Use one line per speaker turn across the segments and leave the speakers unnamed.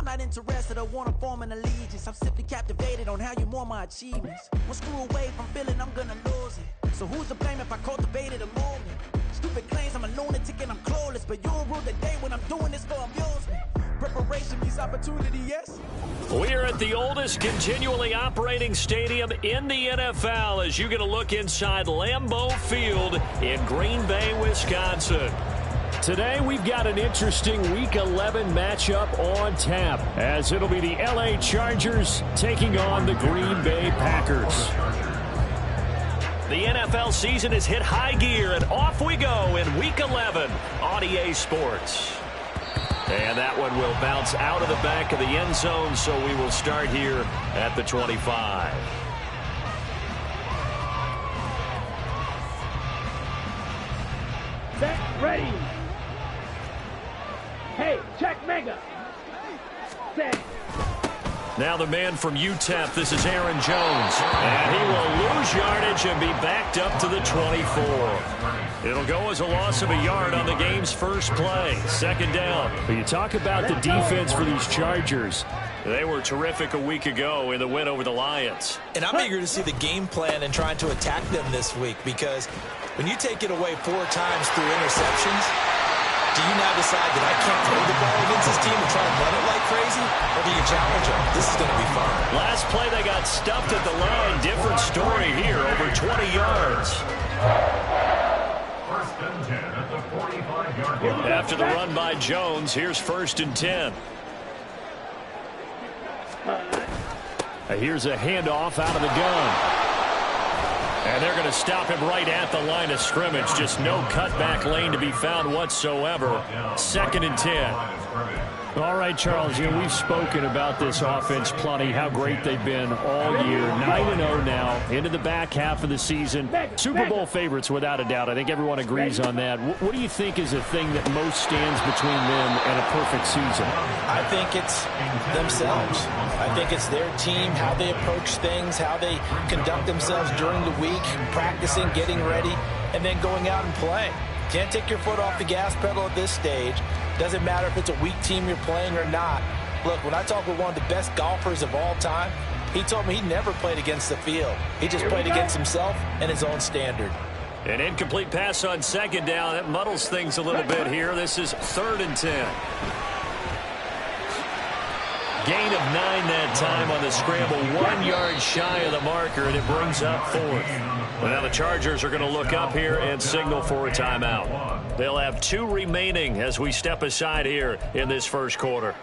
not interested or want to form an allegiance. I'm simply captivated on how you more my achievements. One screw away from feeling I'm gonna lose it. So who's to blame if I cultivated a movement? Stupid claims I'm a lunatic and I'm clueless, but you'll rule the day when I'm doing this for amusement. Preparation means opportunity, yes?
We're at the oldest continually operating stadium in the NFL as you get a look inside Lambeau Field in Green Bay, Wisconsin. Today we've got an interesting Week 11 matchup on tap as it'll be the LA Chargers taking on the Green Bay Packers. The NFL season has hit high gear and off we go in Week 11 on EA Sports. And that one will bounce out of the back of the end zone, so we will start here at the 25.
Set, ready. Hey, check mega. Set.
Now the man from UTEP, this is Aaron Jones. And he will lose yardage and be backed up to the 24. It'll go as a loss of a yard on the game's first play. Second down.
But you talk about the defense for these Chargers.
They were terrific a week ago in the win over the Lions.
And I'm eager to see the game plan and trying to attack them this week, because when you take it away 4 times through interceptions, do you now decide that I can't throw the ball against this team and try to run it like crazy? Or do you challenge them? This is going to be fun.
Last play they got stuffed at the line. Different story here, over 20 yards.
First and 10 at the 45-yard line.
After the run by Jones, here's first and 10.
Here's a handoff out of the gun.
And they're going to stop him right at the line of scrimmage. Just no cutback lane to be found whatsoever. Second and 10.
All right, Charles, we've spoken about this offense plenty, how great they've been all year. 9-0 now, into the back half of the season. Super Bowl favorites, without a doubt. I think everyone agrees on that. What do you think is the thing that most stands between them and a perfect season?
I think it's themselves. I think it's their team, how they approach things, how they conduct themselves during the week, practicing, getting ready, and then going out and playing. Can't take your foot off the gas pedal at this stage. Doesn't matter if it's a weak team you're playing or not. Look, when I talk with one of the best golfers of all time, he told me he never played against the field. He just played against himself and his own standard.
An incomplete pass on second down. That muddles things a little bit here. This is third and 10. Gain of 9 that time on the scramble. 1 yard shy of the marker, and it brings up fourth. Well, now the Chargers are going to look up here and signal for a timeout. They'll have 2 remaining as we step aside here in this first quarter.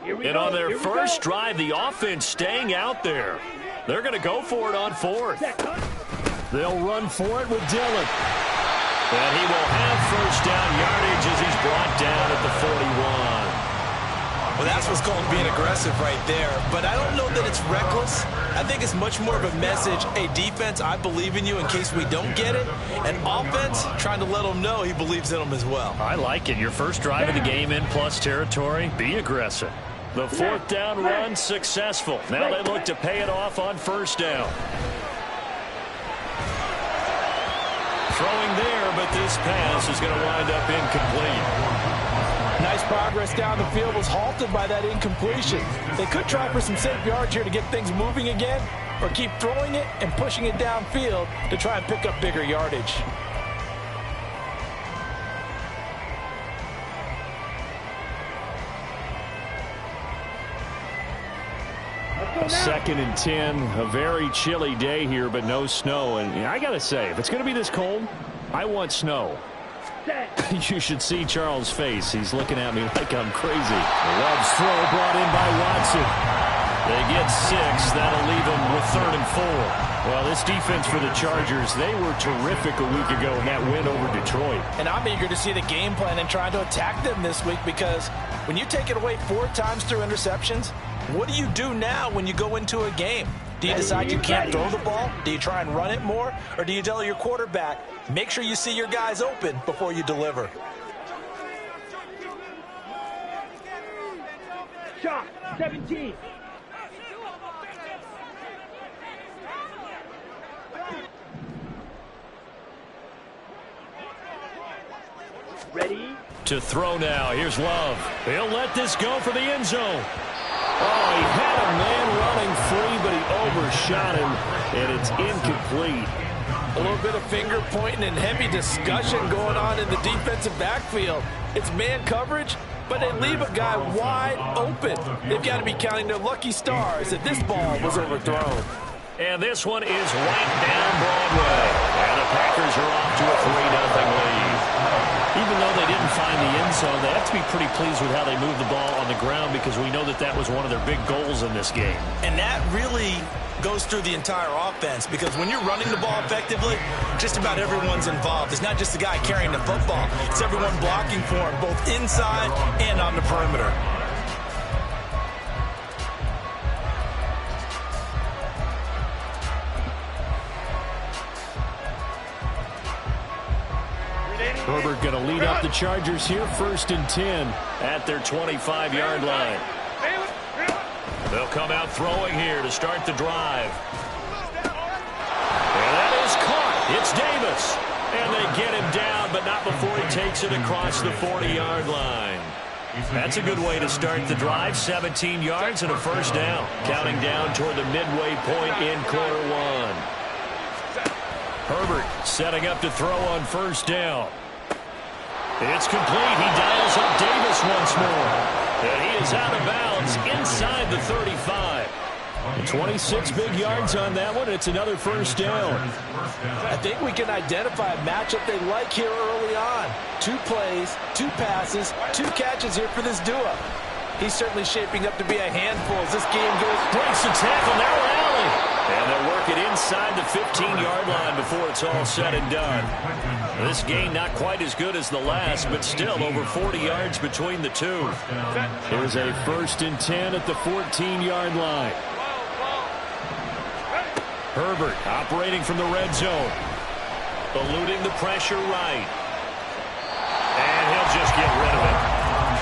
And on their first drive, the offense staying out there. They're going to go for it on fourth.
They'll run for it with Dillon.
And he will have first down yardage as he's brought down at the 41.
Well, that's what's called being aggressive right there. But I don't know that it's reckless. I think it's much more of a message, hey, defense, I believe in you in case we don't get it. And offense, trying to let them know he believes in them as well.
I like it. Your first drive of the game in plus territory, be aggressive. The fourth down run successful. Now they look to pay it off on first down. Throwing there, but this pass is going to wind up incomplete.
Nice progress down the field, was halted by that incompletion. They could try for some safe yards here to get things moving again, or keep throwing it and pushing it downfield to try and pick up bigger yardage.
Second and 10, a very chilly day here, but no snow. And I got to say, if it's going to be this cold, I want snow. You should see Charles' face. He's looking at me like I'm crazy. Love's throw brought in by Watson.
They get 6. That'll leave them with 3rd and 4.
Well, this defense for the Chargers, they were terrific a week ago in that win over Detroit.
And I'm eager to see the game plan and trying to attack them this week, because when you take it away 4 times through interceptions, what do you do now when you go into a game? Do you decide you can't throw the ball? Do you try and run it more? Or do you tell your quarterback, make sure you see your guys open before you deliver? Shot, 17.
To throw now. Here's Love. He'll let this go for the end zone. Oh, he had a man running free, but he overshot him, and it's incomplete.
A little bit of finger pointing and heavy discussion going on in the defensive backfield. It's man coverage, but they leave a guy wide open. They've got to be counting their lucky stars that this ball was overthrown.
And this one is right down Broadway. And the Packers are off to a 3-0 lead. Even though they didn't find the end zone, they have to be pretty pleased with how they moved the ball on the ground because we know that that was one of their big goals in this game.
And that really goes through the entire offense because when you're running the ball effectively, just about everyone's involved. It's not just the guy carrying the football. It's everyone blocking for him, both inside and on the perimeter.
Herbert going to lead up the Chargers here, 1st and 10
at their 25-yard line. They'll come out throwing here to start the drive. And that is caught. It's Davis. And they get him down, but not before he takes it across the 40-yard line. That's a good way to start the drive. 17 yards and a first down. Counting down toward the midway point in quarter one. Herbert setting up to throw on first down. It's complete. He dials up Davis once more. And he is out of bounds inside the 35. 26 big yards on that one. It's another first down.
I think we can identify a matchup they like here early on. 2 plays, 2 passes, 2 catches here for this duo. He's certainly shaping up to be a handful as this game goes.
Breaks the tackle. Now rally. And they'll work it inside the 15-yard line before it's all said and done. This game not quite as good as the last, but still over 40 yards between the two.
Here's a 1st and 10 at the 14-yard line.
Herbert operating from the red zone. Eluding the pressure right. And he'll just get rid of it.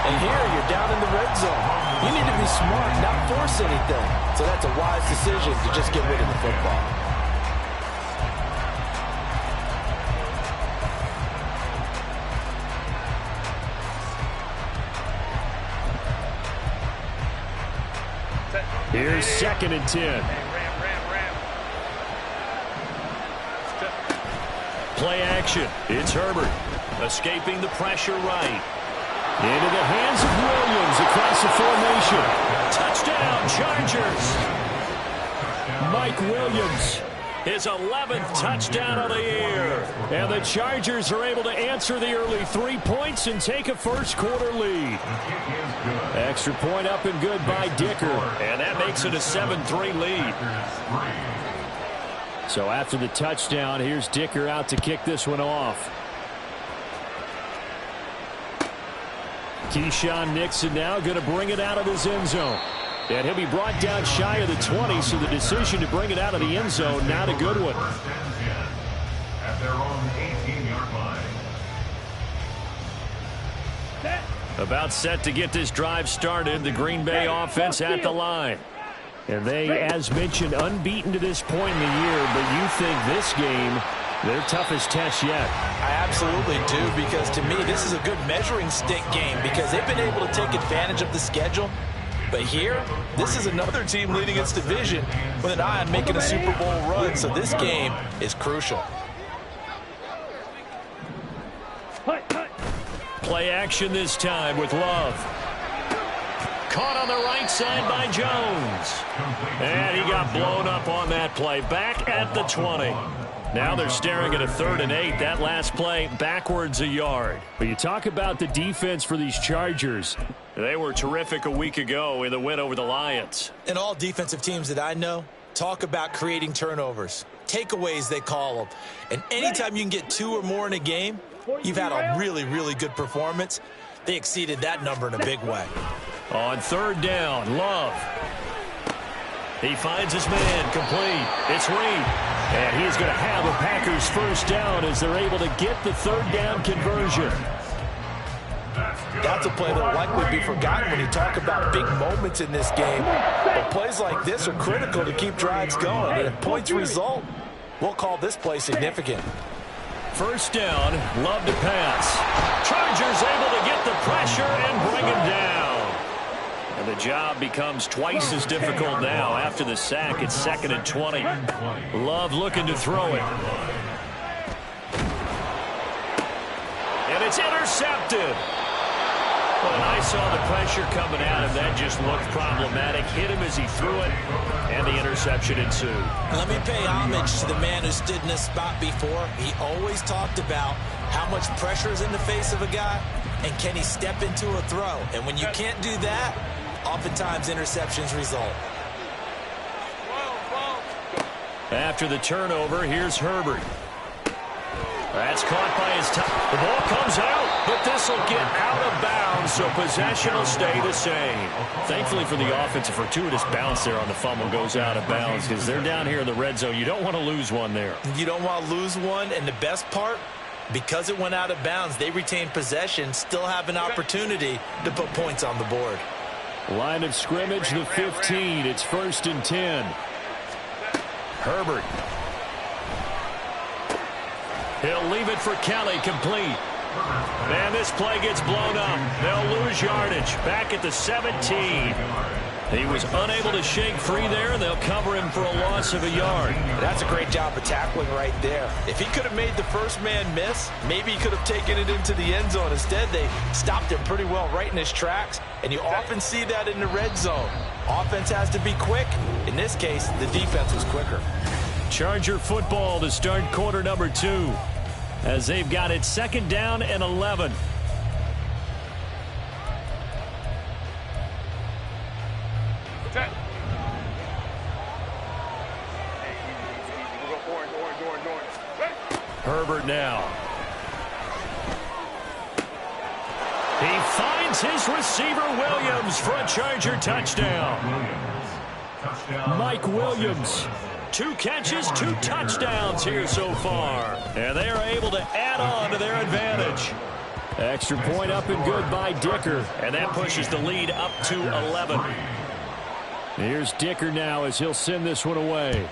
And here you're down in the red zone. You need to be smart, not force anything. So that's a wise decision to just get rid of the football.
Here's 2nd and 10.
Play action. It's Herbert. Escaping the pressure right.
Into the hands of Williams across the formation.
Touchdown, Chargers.
Mike Williams.
His 11th touchdown of the year.
And the Chargers are able to answer the early 3 points and take a first-quarter lead. Extra point up and good by Dicker.
And that makes it a 7-3 lead.
So after the touchdown, here's Dicker out to kick this one off. Keyshawn Nixon now going to bring it out of his end zone. And he'll be brought down shy of the 20, so the decision to bring it out of the end zone, not a good one.
At their own 18-yard line.
About set to get this drive started. The Green Bay offense at the line.
And they, as mentioned, unbeaten to this point in the year, but you think this game, their toughest test yet.
I absolutely do, because to me, this is a good measuring stick game because they've been able to take advantage of the schedule. But here, this is another team leading its division with an eye on making a Super Bowl run, so this game is crucial.
Play action this time with Love. Caught on the right side by Jones. And he got blown up on that play. Back at the 20. Now they're staring at a 3rd and 8. That last play backwards a yard.
But you talk about the defense for these Chargers.
They were terrific a week ago in the win over the Lions.
And all defensive teams that I know talk about creating turnovers. Takeaways, they call them. And anytime you can get 2 or more in a game, you've had a really, really good performance. They exceeded that number in a big way.
On 3rd down, Love. He finds his man, complete. It's Reed.
And he's going to have a Packers first down as they're able to get the 3rd down conversion.
That's a play that will likely be forgotten when you talk about big moments in this game. But plays like this are critical to keep drives going. And if points result, we'll call this play significant.
First down, Love to pass. Chargers able to get the pressure and bring him down. And the job becomes twice as difficult now. After the sack, it's 2nd and 20. Love looking to throw it. And it's intercepted. When I saw the pressure coming at him, that just looked problematic. Hit him as he threw it, and the interception ensued.
Let me pay homage to the man who stood in this spot before. He always talked about how much pressure is in the face of a guy, and can he step into a throw. And when you can't do that, oftentimes interceptions result.
After the turnover, here's Herbert. That's caught by his top. The ball comes out, but this will get out of bounds, so possession will stay the same. Thankfully for the offense, a fortuitous bounce there on the fumble goes out of bounds because they're down here in the red zone. You don't want to lose one there.
You don't want to lose one, and the best part, because it went out of bounds, they retain possession, still have an opportunity to put points on the board.
Line of scrimmage, the 15. It's 1st and 10. Herbert. He'll leave it for Kelly, complete. And this play gets blown up. They'll lose yardage. Back at the 17. He was unable to shake free there, and they'll cover him for a loss of a yard.
That's a great job of tackling right there. If he could have made the first man miss, maybe he could have taken it into the end zone. Instead, they stopped him pretty well right in his tracks, and you often see that in the red zone. Offense has to be quick. In this case, the defense was quicker.
Charger football to start quarter number 2. As they've got it 2nd down and 11. Herbert now. He finds his receiver Williams for a Charger touchdown. Mike Williams. 2 catches, 2 touchdowns here so far. And they are able to add on to their advantage. Extra point up and good by Dicker. And that pushes the lead up to 11. Here's Dicker now as he'll send this one away.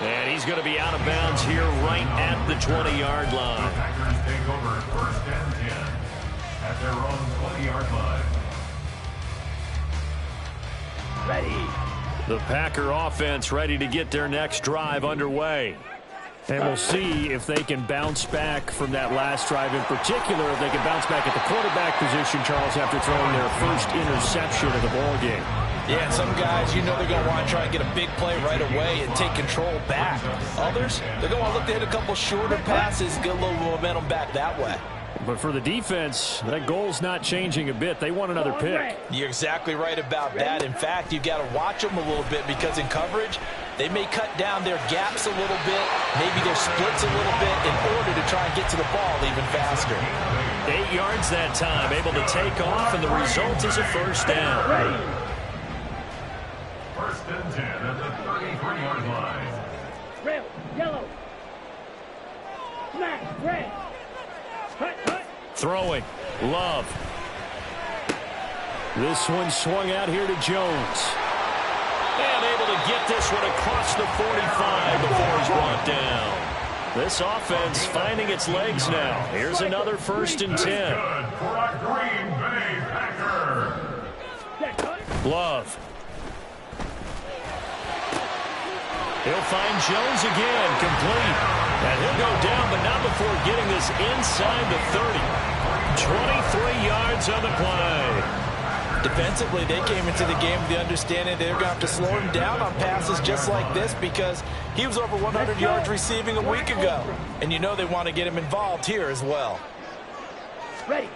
And he's going to be out of bounds here right at the 20-yard line.
Packers take over 1st and 10 at their own 20-yard line.
The Packer offense ready to get their next drive underway. And we'll see if they can bounce back from that last drive, in particular if they can bounce back at the quarterback position, Charles, after throwing their first interception of the ballgame.
Yeah, and some guys, you know they're going to want to try and get a big play right away and take control back. Others, they're going to want to look to hit a couple shorter passes, get a little momentum back that way.
But for the defense, that goal's not changing a bit. They want another pick.
You're exactly right about that. In fact, you've got to watch them a little bit because in coverage, they may cut down their gaps a little bit, maybe their splits a little bit in order to try and get to the ball even faster.
8 yards that time, able to take off, and the result is a first down.
1st and 10 at the 33-yard line.
Red, yellow, black, red.
Throwing, Love. This one swung out here to Jones. And able to get this one across the 45 before he's brought down. This offense finding its legs now. Here's another 1st and 10.
Good for a Green Bay Packer.
Love. He'll find Jones again, complete. And he'll go down, but not before getting this inside the 30. 23 yards on the play.
Defensively, they came into the game with the understanding they're going to have to slow him down on passes just like this because he was over 100 yards receiving a week ago. And you know they want to get him involved here as well.
Ready.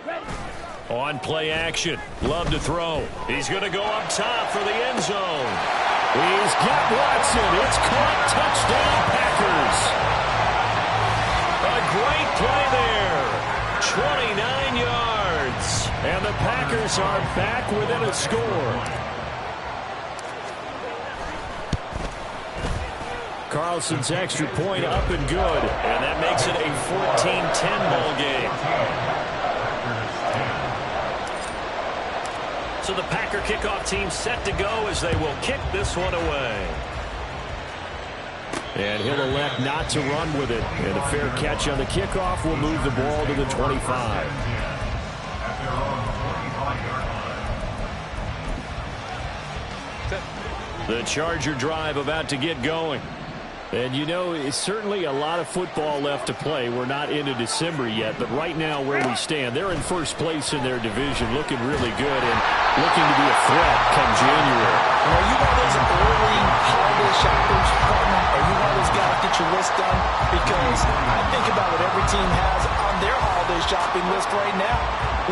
On play action. Love to throw. He's going to go up top for the end zone. He's got Watson. It's caught. Touchdown, Packers. A great play there. 29 yards. And the Packers are back within a score. Carlson's extra point up and good. And that makes it a 14-10 ball game. So the Packer kickoff team set to go as they will kick this one away. And he'll elect not to run with it. And a fair catch on the kickoff will move the ball to the 25. The Charger drive about to get going. And, you know, it's certainly a lot of football left to play. We're not into December yet, but right now where we stand, they're in first place in their division, looking really good and looking to be a threat come January.
Are you one of those early holiday shoppers, partner? Are you one of those guys get your list done? Because I think about what every team has on their holiday shopping list right now.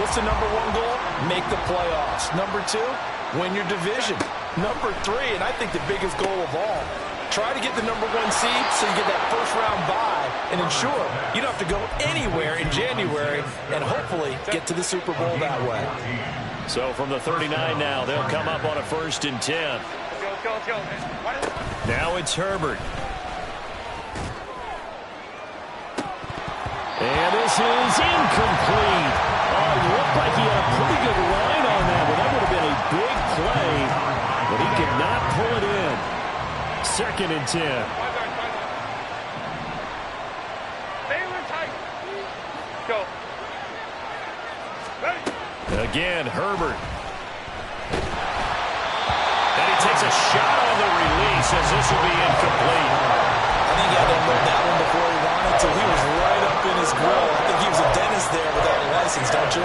What's the number one goal? Make the playoffs. Number two, win your division. Number three, and I think the biggest goal of all, try to get the number one seed so you get that first-round bye and ensure you don't have to go anywhere in January and hopefully get to the Super Bowl that way.
So from the 39 now, they'll come up on a 1st and 10. Now it's Herbert.
And this is incomplete. Oh, it looked like he had a pretty good line on that, but that would have been a big play, but he could not pull it in. 2nd and 10.
Go.
Again, Herbert. And he takes a shot on the release as this will be incomplete.
I think he had to unload that one before he wanted to. He was right up in his grill. I think he was a dentist there without a license, don't you?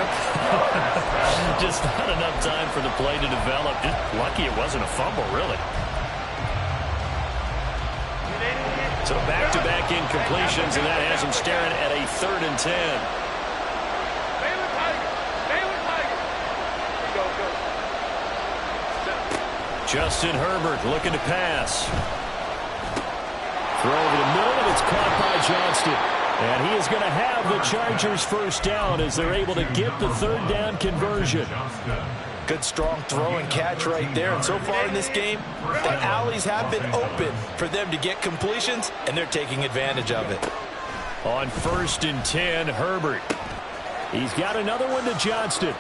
Just not enough time for the play to develop. Just lucky it wasn't a fumble, really. So back-to-back incompletions, and that has him staring at a 3rd and 10. Justin Herbert looking to pass. Throw over the middle, and it's caught by Johnston. And he is going to have the Chargers first down as they're able to get the 3rd down conversion.
Good strong throw and catch right there. And so far in this game, the alleys have been open for them to get completions, and they're taking advantage of it.
On 1st and 10, Herbert.
He's got another one to Johnston.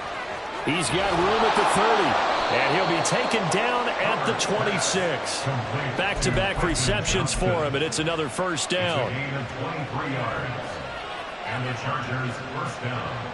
He's got room at the 30.
And he'll be taken down at the 26. Back-to-back receptions for him, and it's another 1st down.
Gain of 23 yards. And the Chargers 1st down.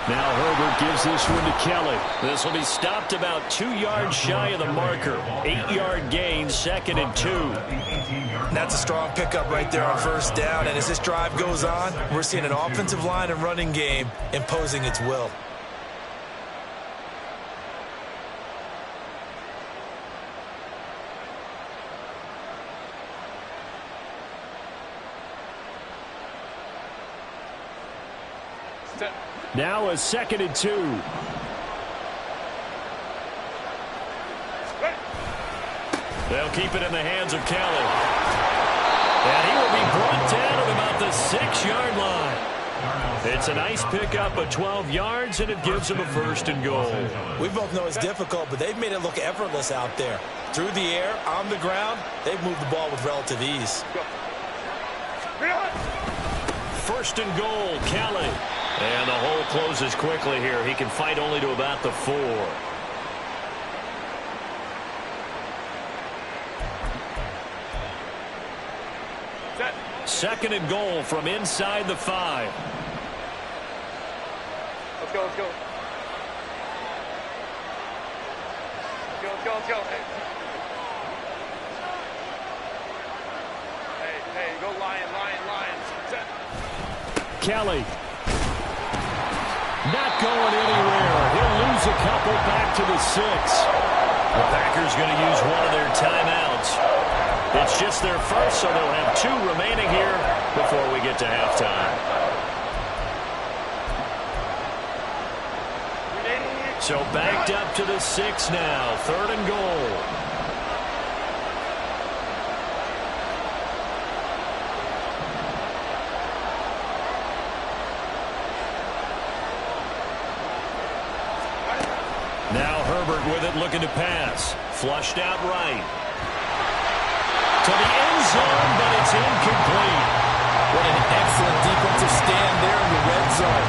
Now Herbert gives this one to Kelly.
This will be stopped about 2 yards shy of the marker. 8-yard gain, 2nd and 2.
That's a strong pickup right there on 1st down. And as this drive goes on, we're seeing an offensive line and running game imposing its will.
Now a 2nd and 2.
They'll keep it in the hands of Kelly. And he will be brought down at about the 6-yard line. It's a nice pickup of 12 yards, and it gives him a 1st and goal.
We both know it's difficult, but they've made it look effortless out there. Through the air, on the ground, they've moved the ball with relative ease.
1st and goal, Kelly. And the hole closes quickly here. He can fight only to about the 4.
Set.
2nd and goal from inside the 5.
Let's go, let's go. Let's go, let's go, let's go. Hey, go Lion. Set.
Kelly. Not going anywhere. He'll lose a couple back to the 6.
The Packers going to use one of their timeouts. It's just their first, so they'll have 2 remaining here before we get to halftime. So backed up to the 6 now. 3rd and goal. with it, looking to pass. Flushed out right. To the end zone, but it's incomplete.
What an excellent defensive stand there in the red zone.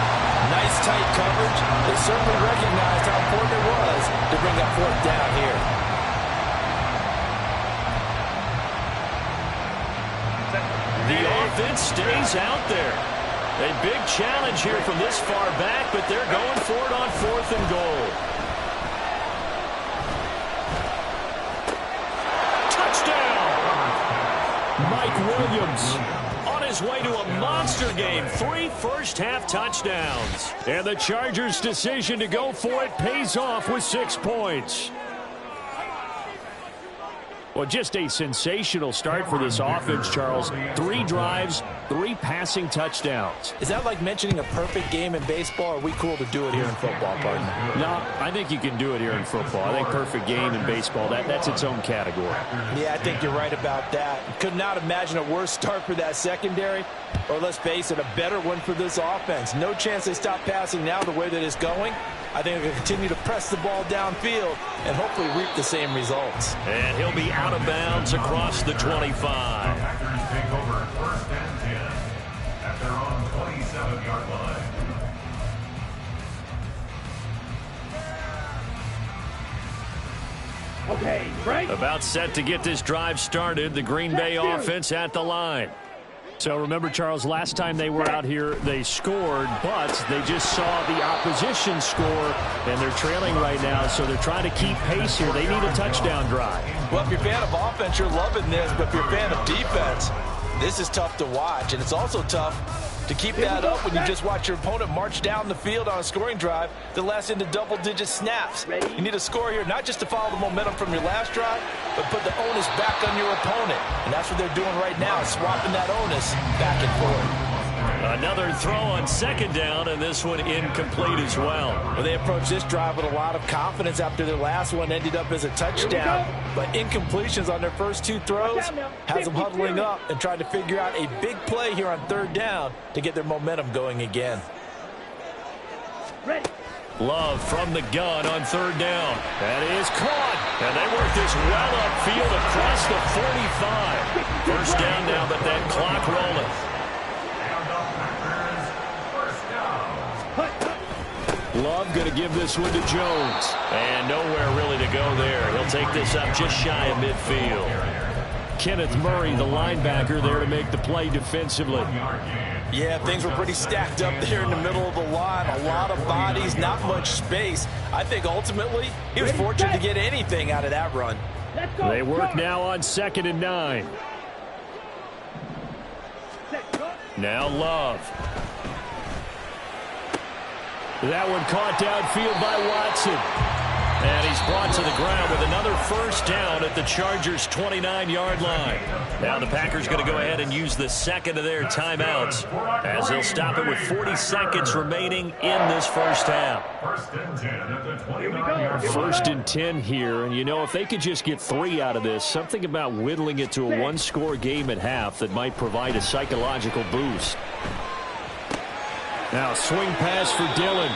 Nice tight coverage. They certainly recognized how important it was to bring up fourth down here.
The offense stays out there. A big challenge here from this far back, but they're going for it on 4th and goal. Touchdown! Mike Williams on his way to a monster game. 3 first-half touchdowns.
And the Chargers' decision to go for it pays off with 6 points. Well, just a sensational start for this offense, Charles. 3 drives, 3 passing touchdowns.
Is that like mentioning a perfect game in baseball, or are we cool to do it here in football, partner?
No, I think you can do it here in football. I think perfect game in baseball, that's its own category.
Yeah, I think you're right about that. Could not imagine a worse start for that secondary, or let's face it, a better one for this offense. No chance they stop passing now the way that it's going. I think they'll continue to press the ball downfield and hopefully reap the same results.
And he'll be out of bounds across the 25.
Packers take over 1st and 10 at their own 27-yard line.
Okay, right.
About set to get this drive started. The Green Bay offense at the line.
So remember, Charles, last time they were out here, they scored, but they just saw the opposition score, and they're trailing right now, so they're trying to keep pace here. They need a touchdown drive.
Well, if you're a fan of offense, you're loving this, but if you're a fan of defense, this is tough to watch, and it's also tough to keep that up when you just watch your opponent march down the field on a scoring drive that lasts into double-digit snaps. You need a score here, not just to follow the momentum from your last drive, but put the onus back on your opponent. And that's what they're doing right now, swapping that onus back and forth.
Another throw on 2nd down, and this one incomplete as well.
Well, they approached this drive with a lot of confidence after their last one ended up as a touchdown. But incompletions on their first 2 throws has them huddling up and trying to figure out a big play here on 3rd down to get their momentum going again.
Ready.
Love from the gun on 3rd down. That is caught. And they work this well upfield across the 45. First down now, but that clock rolling.
Love going to give this one to Jones.
And nowhere really to go there. He'll take this up just shy of midfield.
Kenneth Murray, the linebacker, there to make the play defensively.
Yeah, things were pretty stacked up there in the middle of the line. A lot of bodies, not much space. I think ultimately he was fortunate to get anything out of that run.
They work now on 2nd and 9.
Now Love.
That one caught downfield by Watson.
And he's brought to the ground with another first down at the Chargers' 29-yard line. Now the Packers going to go ahead and use the 2nd of their timeouts as they'll stop it with 40 seconds remaining in this first half.
1st and 10 at the 29-yard line.
1st and 10 here, and you know, if they could just get 3 out of this, something about whittling it to a 1-score game at half that might provide a psychological boost. Now swing pass for Dillon.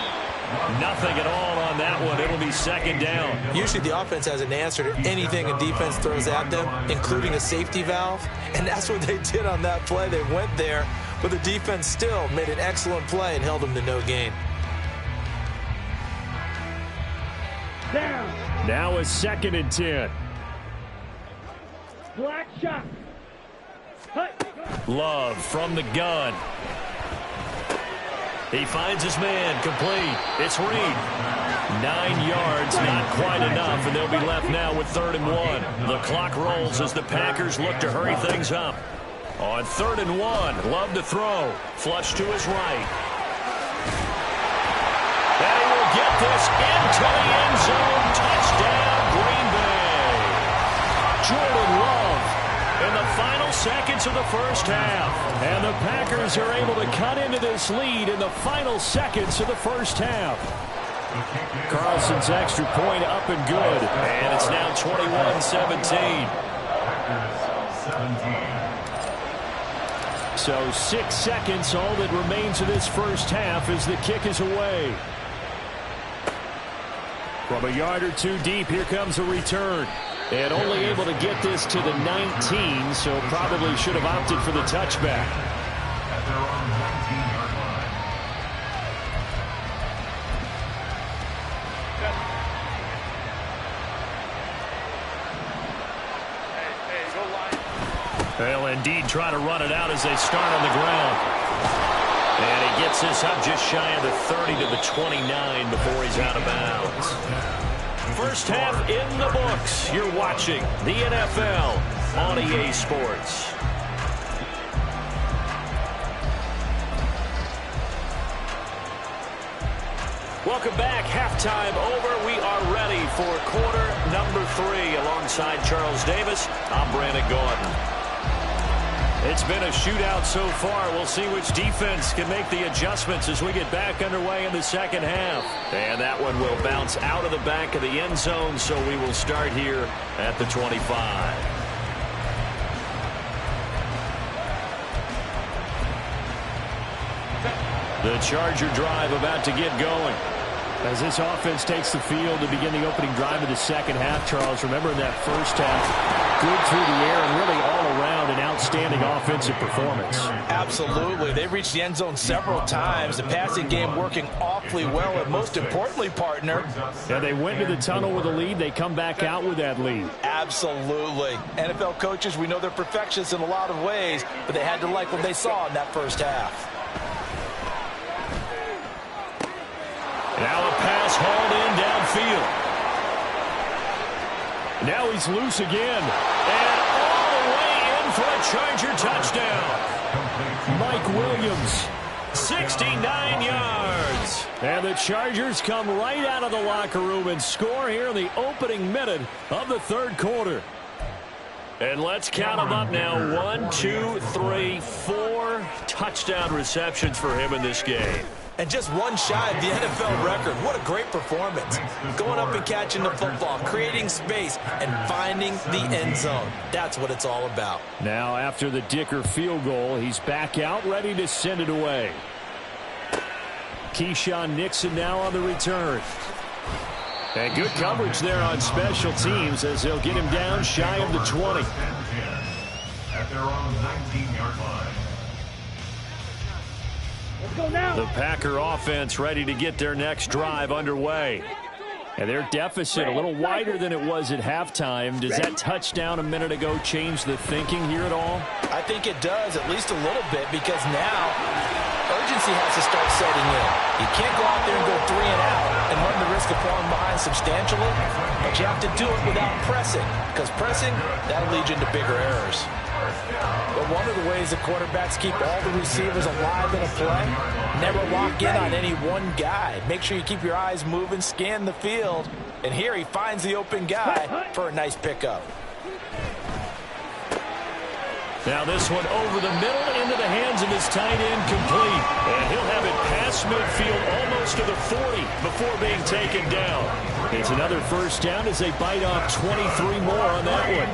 Nothing at all on that one. It'll be 2nd down.
Usually the offense has an answer to anything a defense throws at them, including a safety valve. And that's what they did on that play. They went there, but the defense still made an excellent play and held them to no gain.
Down.
Now a 2nd and 10.
Black shot.
Love from the gun. He finds his man, complete. It's Reed. 9 yards, not quite enough, and they'll be left now with 3rd and 1. The clock rolls as the Packers look to hurry things up. On 3rd and 1, Love to throw. Flush to his right. And he will get this into the end zone. Touchdown, Green Bay. Jordan Love in the final seconds of the first half. And the Packers are able to cut into this lead in the final seconds of the first half. Carlson's extra point up and good. And it's now 21-17. So 6 seconds, all that remains of this first half as the kick is away.
From a yard or two deep, here comes a return. And only able to get this to the 19, so probably should have opted for the touchback.
At their own 19-yard line.
Hey, go line.
They'll indeed try to run it out as they start on the ground. And he gets this up just shy of the 30 to the 29 before he's out of bounds. First half in the books. You're watching the NFL on EA Sports. Welcome back. Halftime over. We are ready for quarter number 3. Alongside Charles Davis, I'm Brandon Gordon. It's been a shootout so far. We'll see which defense can make the adjustments as we get back underway in the second half. And that one will bounce out of the back of the end zone, so we will start here at the 25. The Charger drive about to get going.
As this offense takes the field to begin the opening drive of the second half, Charles, remember in that first half, good through the air and really all around an outstanding offensive performance.
Absolutely. They reached the end zone several times. The passing game working awfully well, and most importantly, partner.
Yeah, they went to the tunnel with a lead. They come back out with that lead.
Absolutely. NFL coaches, we know they're perfectionists in a lot of ways, but they had to like what they saw in that first half.
Now a pass hauled in downfield.
Now he's loose again.
And all the way in for a Charger touchdown.
Mike Williams.
69 yards.
And the Chargers come right out of the locker room and score here in the opening minute of the third quarter.
And let's count them up now. 1, 2, 3, 4 touchdown receptions for him in this game.
And just one shy of the NFL record. What a great performance. Going up and catching the football, creating space, and finding the end zone. That's what it's all about.
Now, after the Dicker field goal, he's back out, ready to send it away. Keyshawn Nixon now on the return. And good coverage there on special teams as they'll get him down shy of the 20.
At their own 19-yard line.
Go now.
The Packer offense ready to get their next drive underway.
And their deficit a little wider than it was at halftime. Does that touchdown a minute ago change the thinking here at all?
I think it does, at least a little bit, because now urgency has to start setting in. You can't go out there and go 3 and out and run the risk of falling behind substantially, but you have to do it without pressing, because pressing, that'll lead you into bigger errors. But one of the ways the quarterbacks keep all the receivers alive in a play, never lock in on any one guy. Make sure you keep your eyes moving, scan the field, and here he finds the open guy for a nice pickup.
Now this one over the middle into the hands of his tight end, complete. And he'll have it past midfield almost to the 40 before being taken down.
It's another first down as they bite off 23 more on that one.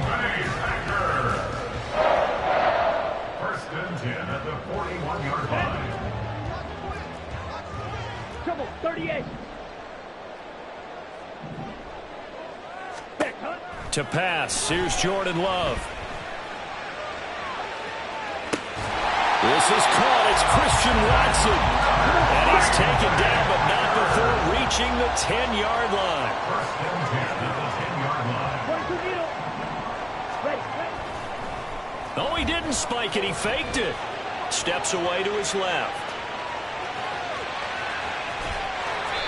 First and 10 at the 41-yard line.
Trouble, 38. Back, huh?
To pass, here's Jordan Love.
This is caught. It's Christian Watson.
And he's taken down, but not before reaching the 10-yard line.
First and 10 at the 10-yard line.
22 needle. Ready, ready.
No, he didn't spike it. He faked it. Steps away to his left.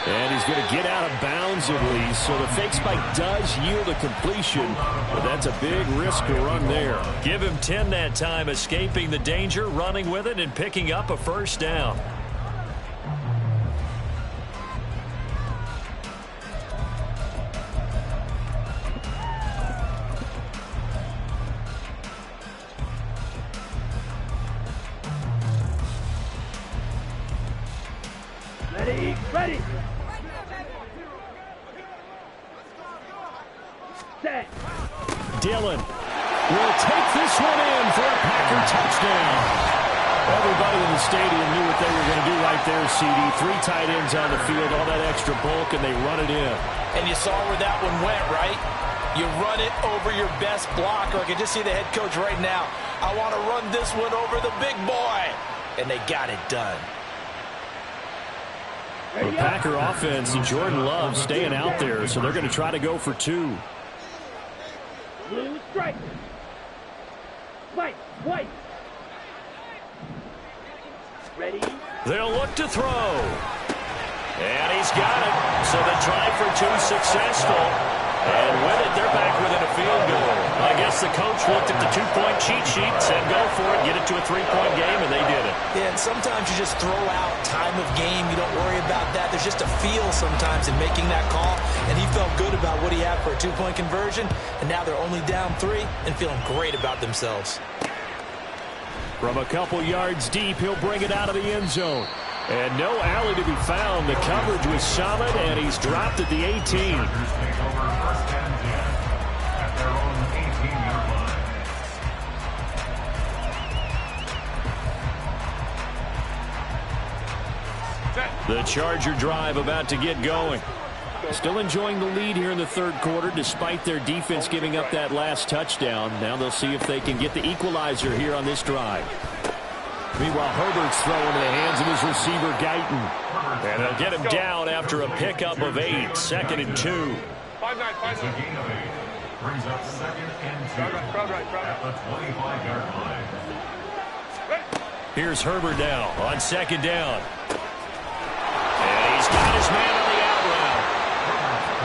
And he's going to get out of bounds at least. So the fake spike does yield a completion, but that's a big risk to run there.
Give him 10 that time, escaping the danger, running with it, and picking up a first down.
Ready, ready. Set.
Dillon will take this one in for a Packer touchdown. Everybody in the stadium knew what they were going to do right there, CD. 3 tight ends on the field, all that extra bulk, and they run it in.
And you saw where that one went, right? You run it over your best blocker. I can just see the head coach right now. I want to run this one over the big boy. And they got it done.
The Packer offense and Jordan Love staying out there, so they're going to try to go for 2.
Blue strike. White, white. Ready?
They'll look to throw. And he's got it. So the try for 2 successful. And with it, they're back within a field goal. I guess the coach looked at the 2-point cheat sheet, said go for it, get it to a 3-point game, and they did it.
Yeah, and sometimes you just throw out time of game. You don't worry about that. There's just a feel sometimes in making that call, and he felt good about what he had for a 2-point conversion, and now they're only down 3 and feeling great about themselves.
From a couple yards deep, he'll bring it out of the end zone. And no alley to be found. The coverage was solid, and he's dropped at the 18. The Charger drive about to get going. Still enjoying the lead here in the third quarter, despite their defense giving up that last touchdown. Now they'll see if they can get the equalizer here on this drive. Meanwhile, Herbert's throwing in the hands of his receiver, Guyton.
And they'll get him down after a pickup of 8, 2nd and 2.
5-9, 5-9. Brings up 2nd and 2 at the 25-yard line.
Here's Herbert now on 2nd down. And he's got his man on the out route.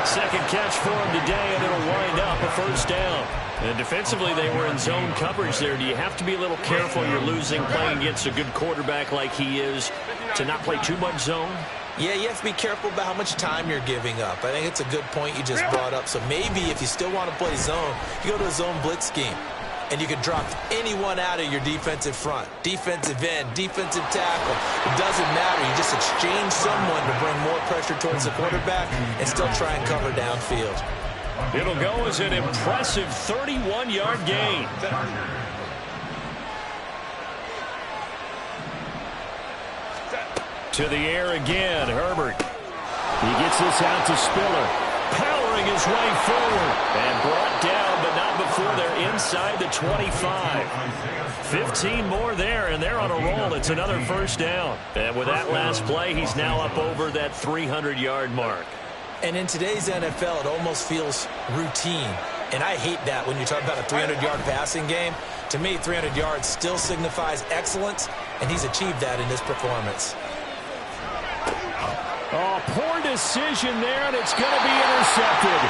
2nd catch for him today, and it'll wind up a 1st down. And defensively, they were in zone coverage there. Do you have to be a little careful? You're losing, playing against a good quarterback like he is, to not play too much zone?
Yeah, you have to be careful about how much time you're giving up. I think it's a good point you just brought up. So maybe if you still want to play zone, you go to a zone blitz scheme. And you can drop anyone out of your defensive front. Defensive end, defensive tackle. It doesn't matter. You just exchange someone to bring more pressure towards the quarterback and still try and cover downfield.
It'll go as an impressive 31-yard gain. To the air again, Herbert.
He gets this out to Spiller.
Powering his way forward. And brought down, but not before they're inside the 25. 15 more there, and they're on a roll. It's another 1st down. And with that last play, he's now up over that 300-yard mark.
And in today's NFL, it almost feels routine. And I hate that when you talk about a 300-yard passing game. To me, 300 yards still signifies excellence, and he's achieved that in this performance.
Oh, poor decision there, and it's going to be intercepted.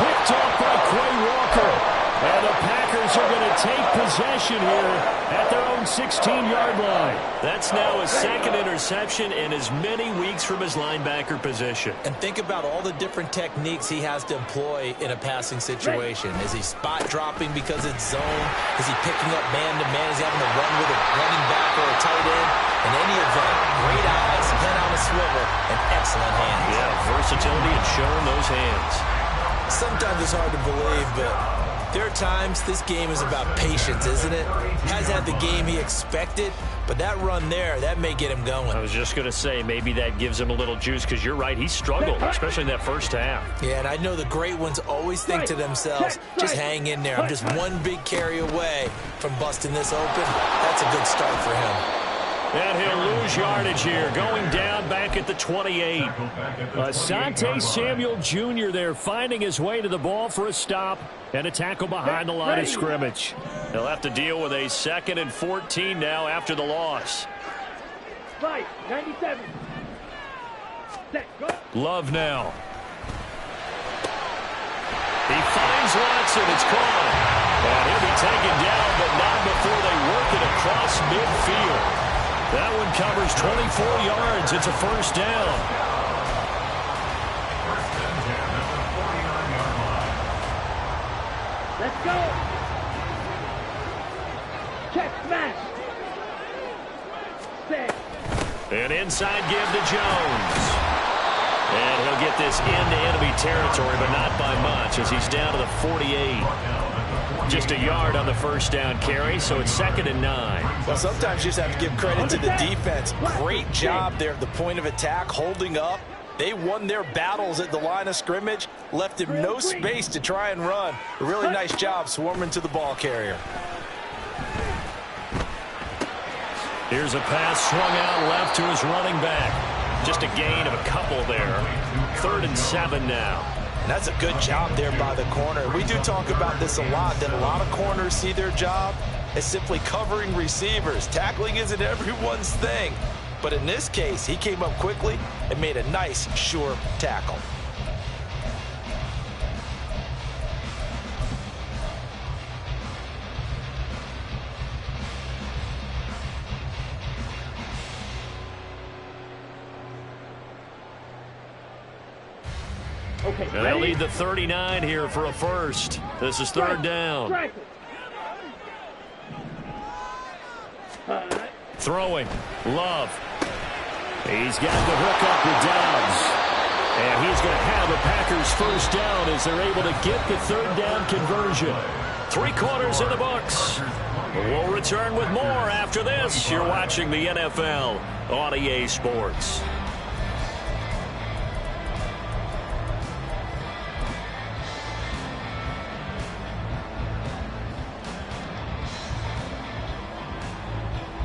Picked off by Quay Walker. And the Packers are going to take possession here at their own 16-yard line.
That's now his 2nd interception in as many weeks from his linebacker position.
And think about all the different techniques he has to employ in a passing situation. Is he spot dropping because it's zone? Is he picking up man-to-man? Is he having to run with a running back or a tight end? In any event, great eyes, head on a swivel, and excellent hands.
Yeah, versatility and showing those hands.
Sometimes it's hard to believe, but there are times this game is about patience, isn't it? Hasn't had the game he expected, but that run there, that may get him going.
I was just going to say, maybe that gives him a little juice, because you're right, he struggled, especially in that 1st half.
Yeah, and I know the great ones always think to themselves, just hang in there. I'm just one big carry away from busting this open. That's a good start for him.
And he'll lose yardage here, going down back at the 28.
Asante Samuel Jr. there, finding his way to the ball for a stop and a tackle behind the line of scrimmage.
They'll have to deal with a 2nd and 14 now after the loss.
97. Set, go.
Love now. He finds Watson. It's caught. And he'll be taken down, but not before they work it across midfield. That one covers 24 yards. It's a 1st down.
Let's go. Check, smash. Set.
An inside give to Jones. And he'll get this into enemy territory, but not by much, as he's down to the 48. Just a yard on the first down carry, so it's 2nd and 9.
Well, sometimes you just have to give credit to the defense. Great job there at the point of attack, holding up. They won their battles at the line of scrimmage, left him no space to try and run. A really nice job swarming to the ball carrier.
Here's a pass swung out left to his running back. Just a gain of a couple there. 3rd and 7 now.
And that's a good job there by the corner. We do talk about this a lot, that a lot of corners see their job as simply covering receivers. Tackling isn't everyone's thing. But in this case, he came up quickly and made a nice, sure tackle.
Okay,
And they'll lead the 39 here for a first. This is 3rd down. Throwing. Love. He's got the hook up with Downs. And he's going to have a Packers first down as they're able to get the 3rd down conversion. 3 quarters in the books. We'll return with more after this. You're watching the NFL on EA Sports.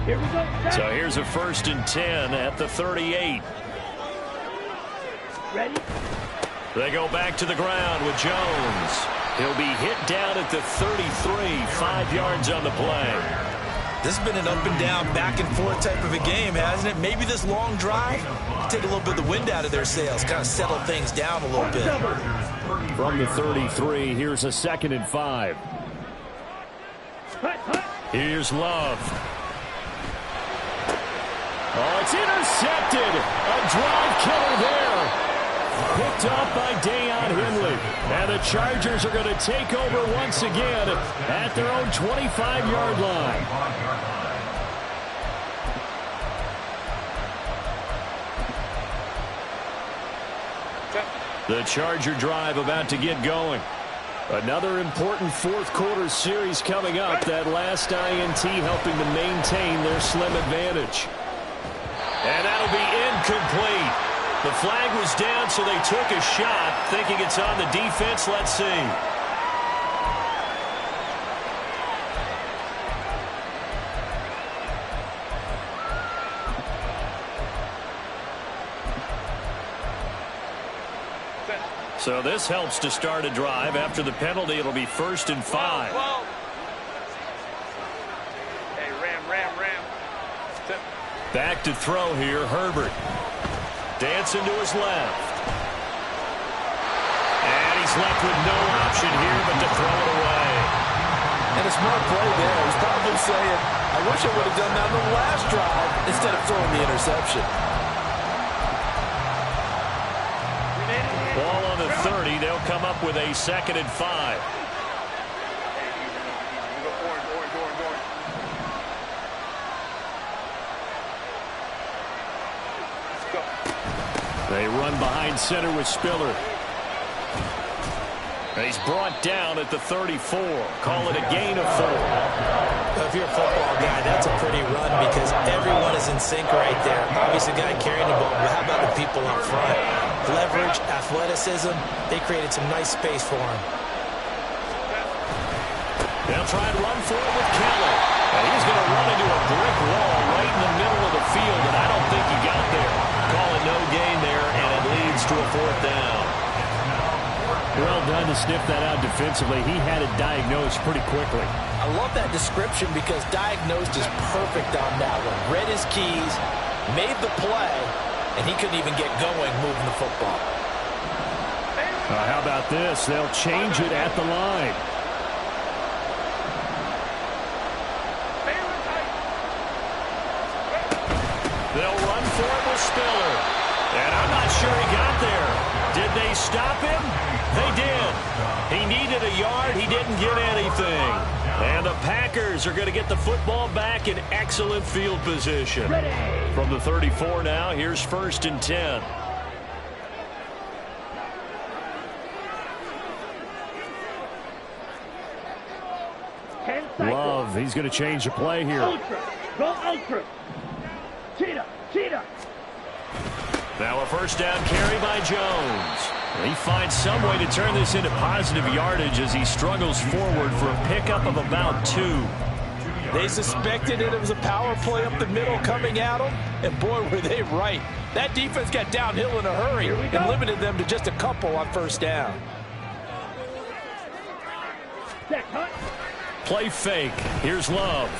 Here we go.
So here's a 1st and 10 at the 38.
Ready?
They go back to the ground with Jones. He'll be hit down at the 33, 5 yards on the play.
This has been an up and down, back and forth type of a game, hasn't it? Maybe this long drive take a little bit of the wind out of their sails, kind of settle things down a little bit.
From the 33, here's a 2nd and 5.
Here's Love.
Oh, it's intercepted. A drive killer there. Picked off by Deion Henley. And the Chargers are going to take over once again at their own 25-yard line.
The Charger drive about to get going.
Another important 4th quarter series coming up. That last INT helping to maintain their slim advantage.
And that'll be incomplete. The flag was down, so they took a shot, thinking it's on the defense. Let's see. So this helps to start a drive. After the penalty, it'll be 1st and 5.
Whoa. Hey, ram.
Back to throw here, Herbert. Dancing to his left. And he's left with no option here but to throw it away.
And a smart play there. He's probably saying, I wish I would have done that on the last drive instead of throwing the interception.
Ball on the 30. They'll come up with a 2nd and 5.
They run behind center with Spiller.
And he's brought down at the 34. Call it a gain of 4.
If you're a football guy, that's a pretty run because everyone is in sync right there. Obviously, the guy carrying the ball, but how about the people up front? Leverage, athleticism, they created some nice space for him.
They'll try and run for it with Keller. And he's going to run into a brick wall right in the middle of the field, and I don't think he got there. Call it no gain there, and it leads to a 4th down.
Well done to sniff that out defensively. He had it diagnosed pretty quickly.
I love that description because diagnosed is perfect on that one. Read his keys, made the play, and he couldn't even get going moving the football.
How about this? They'll change it at the line.
They'll run for it with Spiller. And I'm not sure he got there. Did they stop him? They did. He needed a yard. He didn't get anything. And the Packers are going to get the football back in excellent field position. From the 34 now, here's 1st and 10.
He's going to change the play here.
Ultra. Go ultra. Cheetah. Cheetah.
Now a first down carry by Jones. He finds some way to turn this into positive yardage as he struggles forward for a pickup of about 2.
They suspected it was a power play up the middle coming at them, and boy, were they right. That defense got downhill in a hurry and limited them to just a couple on first down.
Play fake. Here's Love.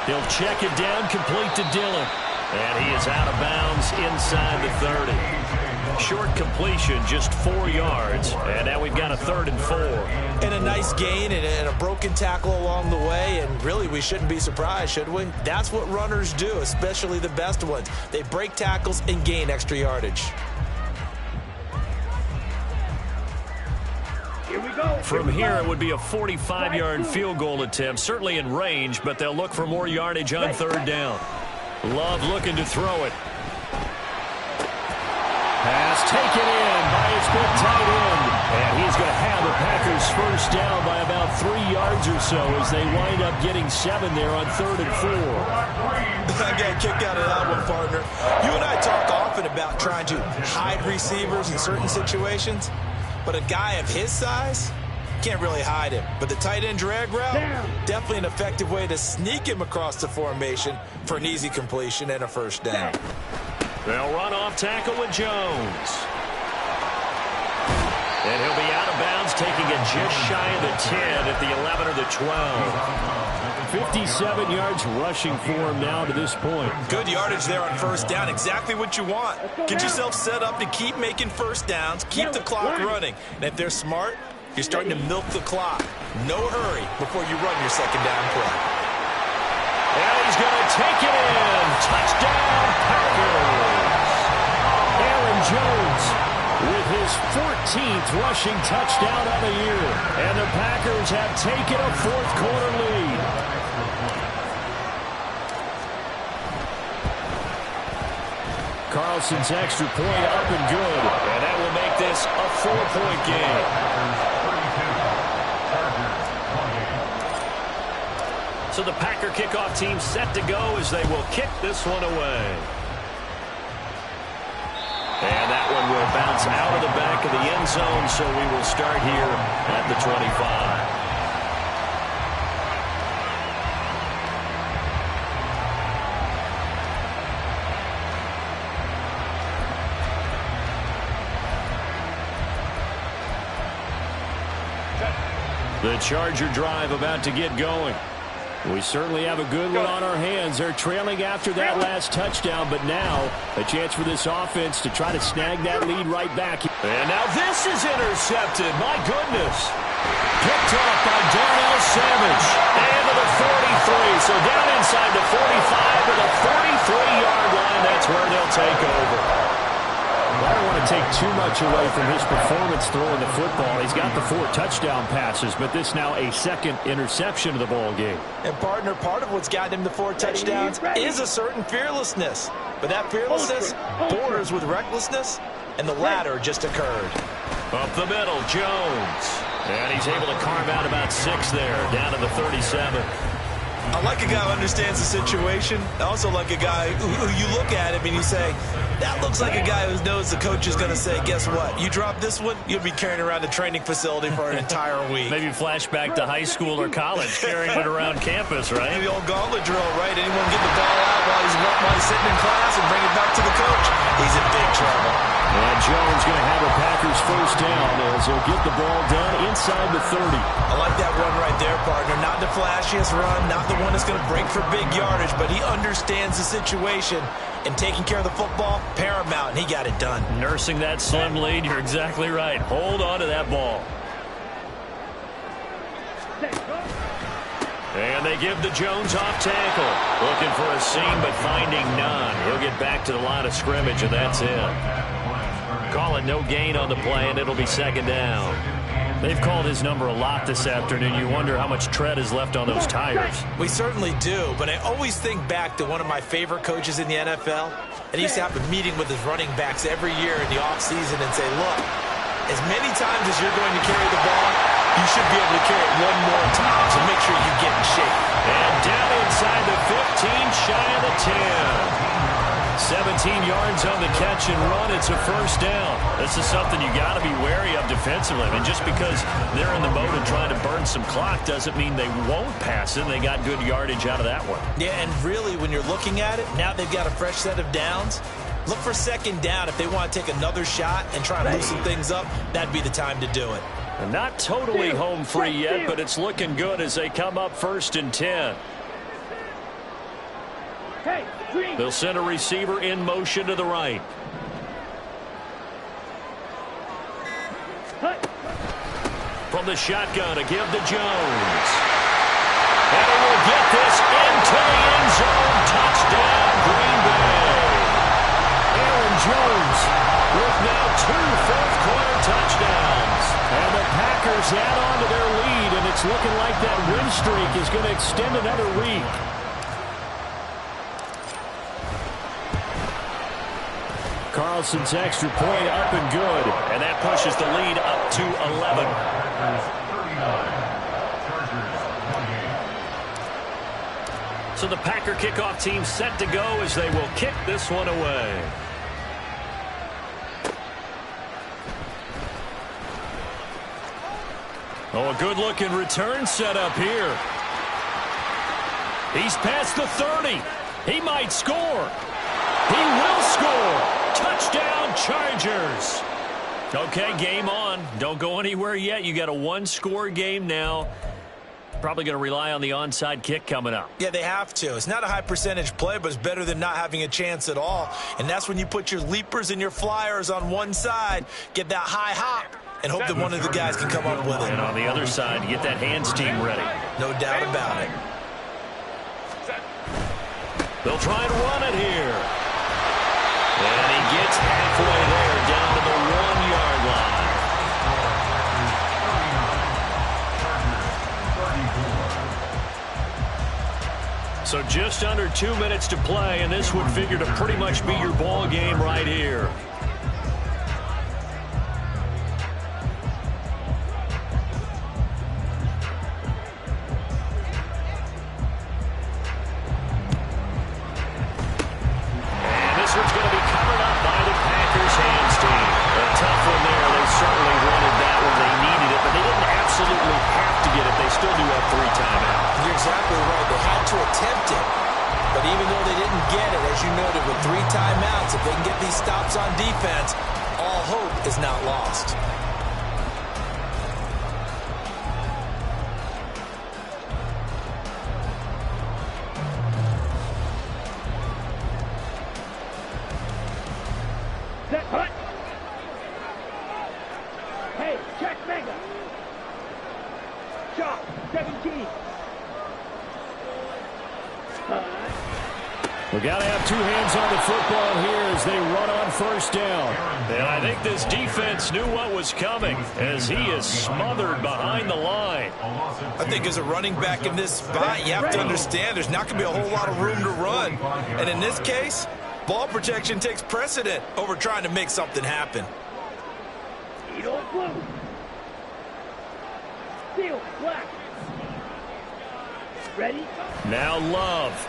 He'll check it down, complete to Dillon. And he is out of bounds inside the 30. Short completion, just 4 yards. And now we've got a 3rd and 4.
And a nice gain and a broken tackle along the way. And really, we shouldn't be surprised, should we? That's what runners do, especially the best ones. They break tackles and gain extra yardage.
Here we go.
From here, it would be a 45-yard field goal attempt, certainly in range, but they'll look for more yardage on 3rd down. Love looking to throw it. Pass taken in by his big tight end. And he's going to have the Packers first down by about 3 yards or so as they wind up getting 7 there on 3rd and 4.
I got a kick out of that one, partner. You and I talk often about trying to hide receivers in certain situations, but a guy of his size can't really hide him. But the tight end drag route, definitely an effective way to sneak him across the formation for an easy completion and a first down.
They'll run off tackle with Jones. And he'll be out of bounds, taking it just shy of the 10 at the 11 or the 12.
57 yards rushing for him now to this point.
Good yardage there on first down. Exactly what you want. Get yourself set up to keep making first downs, keep the clock running. And if they're smart, you're starting to milk the clock. No hurry before you run your second down play.
And he's going to take it in. Touchdown, Packers.
Aaron Jones with his 14th rushing touchdown of the year. And the Packers have taken a 4th quarter lead. Carlson's extra point up and good.
And that will make this a 4-point game. So the Packer kickoff team set to go as they will kick this one away. And that one will bounce out of the back of the end zone, so we will start here at the 25. The Charger drive about to get going. We certainly have a good one on our hands. They're trailing after that last touchdown, but now a chance for this offense to try to snag that lead right back. And now this is intercepted. My goodness. Picked off by Darnell Savage. And to the 43. So down inside the 45 to the 43-yard line. That's where they'll take over.
I don't want to take too much away from his performance throwing the football. He's got the 4 touchdown passes, but this now a 2nd interception of the ball game.
And partner, part of what's gotten him the 4 touchdowns is a certain fearlessness. But that fearlessness borders with recklessness, and the latter just occurred.
Up the middle, Jones. And he's able to carve out about 6 there, down to the 37.
I like a guy who understands the situation. I also like a guy who you look at him and you say, that looks like a guy who knows the coach is going to say, guess what? You drop this one, you'll be carrying around the training facility for an entire week.
Maybe flashback to high school or college, carrying it around campus, right?
Maybe the old gauntlet drill, right? Anyone get the ball out while he's sitting in class and bring it back to the coach? He's in big trouble.
And Jones going to have a Packers first down as he'll get the ball done inside the 30.
I like that run right there, partner. Not the flashiest run, not the one that's going to break for big yardage, but he understands the situation, and taking care of the football, paramount, and he got it done.
Nursing that slim lead, you're exactly right. Hold on to that ball. And they give the Jones off tackle. Looking for a seam, but finding none. He'll get back to the line of scrimmage, and that's it. Calling no gain on the play, and it'll be 2nd down.
They've called his number a lot this afternoon. You wonder how much tread is left on those tires.
We certainly do, but I always think back to one of my favorite coaches in the NFL, and he used to have a meeting with his running backs every year in the offseason and say, look, as many times as you're going to carry the ball,
you should be able to carry it one more time, so make sure you get in shape.
And down inside the 15, shy of the 10. 17 yards on the catch and run. It's a first down. This is something you got to be wary of defensively. I mean, just because they're in the mode of trying to burn some clock doesn't mean they won't pass it. They got good yardage out of that one.
Yeah, and really, when you're looking at it, now they've got a fresh set of downs. Look for second down. If they want to take another shot and try and loosen things up, that'd be the time to do it.
And not totally home free yet, but it's looking good as they come up 1st and 10. They'll send a receiver in motion to the right. From the shotgun, a give to Jones. And he will get this into the end zone. Touchdown, Green Bay. Aaron Jones with now 2 fourth-quarter touchdowns.
And the Packers add on to their lead, and it's looking like that win streak is going to extend another week. Carlson's extra point up and good.
And that pushes the lead up to 11. So the Packer kickoff team set to go as they will kick this one away. Oh, a good-looking return set up here. He's past the 30. He might score. He will score. Touchdown, Chargers. Okay, game on. Don't go anywhere yet. You got a one-score game now. Probably going to rely on the onside kick coming up.
Yeah, they have to. It's not a high percentage play, but it's better than not having a chance at all. And that's when you put your leapers and your flyers on one side, get that high hop, and hope that one of the guys can come up with it.
And on the other side, you get that hands team ready.
No doubt about it.
They'll try and run it here. And he gets halfway there, down to the 1-yard line. So just under 2 minutes to play, and this would figure to pretty much be your ball game right here.
If they can get these stops on defense, all hope is not lost.
Set, hut. Hey, check mega. Chop, 17.
We got to have two hands on the football here as they run on first down.
And I think this defense knew what was coming as he is smothered behind the line.
I think as a running back in this spot, you have to understand there's not going to be a whole lot of room to run. And in this case, ball protection takes precedent over trying to make something happen.
Edo blue. Steel black. Ready?
Now Love.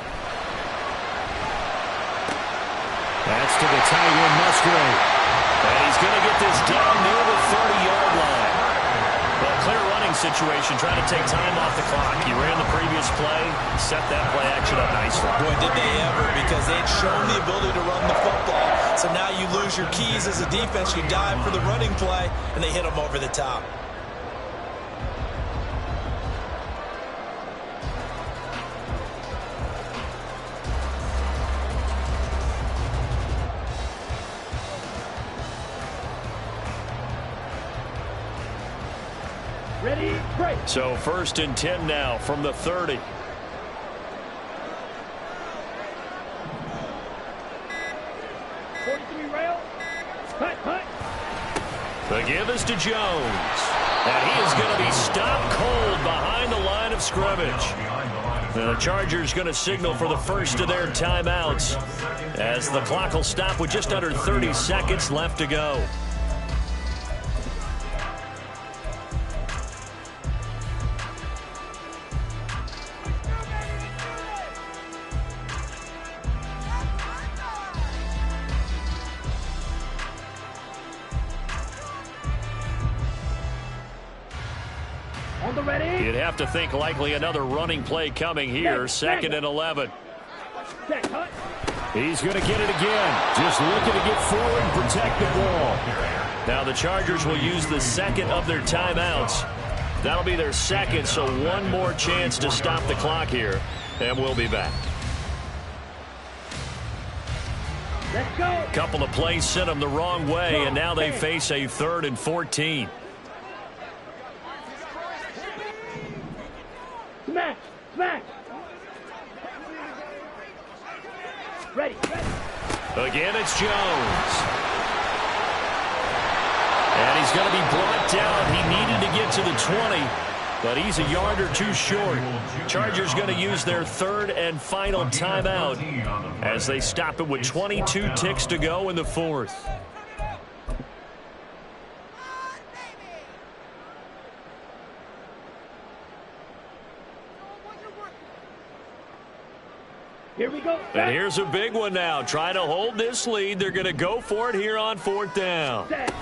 That's to the tight end, Musgrave.
And he's going to get this down near the 30-yard line. Well, clear running situation, trying to take time off the clock. He ran the previous play, set that play action up nicely.
Boy, did they ever, because they'd shown the ability to run the football. So now you lose your keys as a defense. You dive for the running play, and they hit them over the top.
Ready, break.
So 1st and 10 now from the 30.
Rail. Hut, hut.
The give is to Jones. And he is going to be stopped cold behind the line of scrimmage. The Chargers going to signal for the first of their timeouts as the clock will stop with just under 30 seconds left to go.
ready?
You'd have to think likely another running play coming here, 2nd and 11.
Set, cut.
He's going to get it again. Just looking to get forward and protect the ball.
Now the Chargers will use the second of their timeouts. That'll be their second, so one more chance to stop the clock here, and we'll be back.
Let's go.
Couple of plays sent them the wrong way, and now they face a 3rd and 14.
Smash, smash. Ready, ready.
Again, it's Jones. And he's going to be brought down. He needed to get to the 20, but he's a yard or two short. Chargers going to use their 3rd and final timeout as they stop it with 22 ticks to go in the 4th.
Here we go.
And here's a big one now. Trying to hold this lead. They're going to go for it here on 4th down.
Set.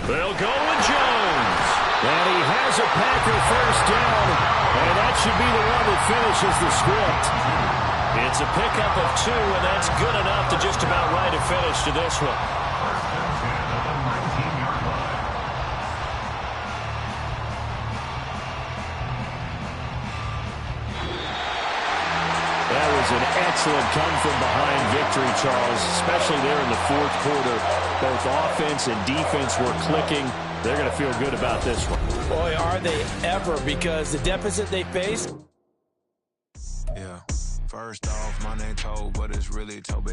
They'll go with Jones.
And he has a Packer 1st down. And that should be the one that finishes the script.
It's a pickup of 2, and that's good enough to just about write a finish to this one.
That was an excellent come-from-behind victory, Charles, especially there in the 4th quarter. Both offense and defense were clicking. They're going to feel good about this one.
Boy, are they ever, because the deficit they face.
Yeah, first off, my name Tobe, but it's really Tobe.